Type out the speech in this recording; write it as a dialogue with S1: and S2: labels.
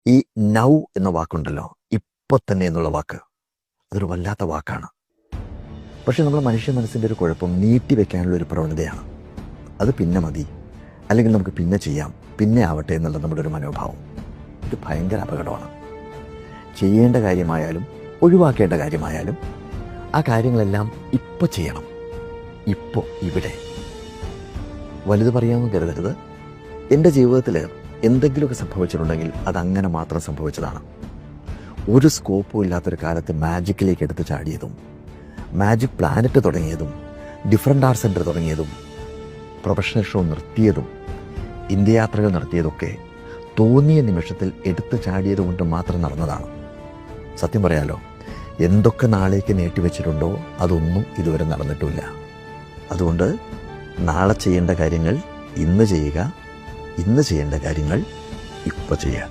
S1: ഈ നൗ എന്ന വാക്കുണ്ടല്ലോ, ഇപ്പോൾ തന്നെ എന്നുള്ള വാക്ക്, അതൊരു വല്ലാത്ത വാക്കാണ്. പക്ഷെ നമ്മൾ മനുഷ്യ മനസ്സിൻ്റെ ഒരു കുഴപ്പം നീട്ടി വെക്കാനുള്ള ഒരു പ്രവണതയാണ്. അത് പിന്നെ മതി, അല്ലെങ്കിൽ നമുക്ക് പിന്നെ ചെയ്യാം, പിന്നെ ആവട്ടെ എന്നുള്ള നമ്മുടെ ഒരു മനോഭാവം. ഇത് ഭയങ്കര അപകടമാണ്. ചെയ്യേണ്ട കാര്യമായാലും ഒഴിവാക്കേണ്ട കാര്യമായാലും ആ കാര്യങ്ങളെല്ലാം ഇപ്പോൾ ചെയ്യണം, ഇപ്പോൾ ഇവിടെ. വലുത് പറയാമെന്ന് കരുതരുത്. എൻ്റെ ജീവിതത്തിൽ എന്തെങ്കിലുമൊക്കെ സംഭവിച്ചിട്ടുണ്ടെങ്കിൽ അതങ്ങനെ മാത്രം സംഭവിച്ചതാണ്. ഒരു സ്കോപ്പും ഇല്ലാത്തൊരു കാലത്ത് മാജിക്കിലേക്ക് എടുത്ത് ചാടിയതും, മാജിക് പ്ലാനറ്റ് തുടങ്ങിയതും, ഡിഫറൻറ്റ് ആർട്ട് സെൻറ്റർ തുടങ്ങിയതും, പ്രൊഫഷണൽ ഷോ നിർത്തിയതും, ഇന്ത്യ യാത്രകൾ നടത്തിയതൊക്കെ തോന്നിയ നിമിഷത്തിൽ എടുത്തു ചാടിയത് കൊണ്ട് മാത്രം നടന്നതാണ്. സത്യം പറയാലോ, എന്തൊക്കെ നാളേക്ക് നീട്ടിവെച്ചിട്ടുണ്ടോ അതൊന്നും ഇതുവരെ നടന്നിട്ടുമില്ല. അതുകൊണ്ട് നാളെ ചെയ്യേണ്ട കാര്യങ്ങൾ ഇന്ന് ചെയ്യുക, ഇന്ന് ചെയ്യേണ്ട കാര്യങ്ങൾ ഇപ്പോൾ ചെയ്യുക.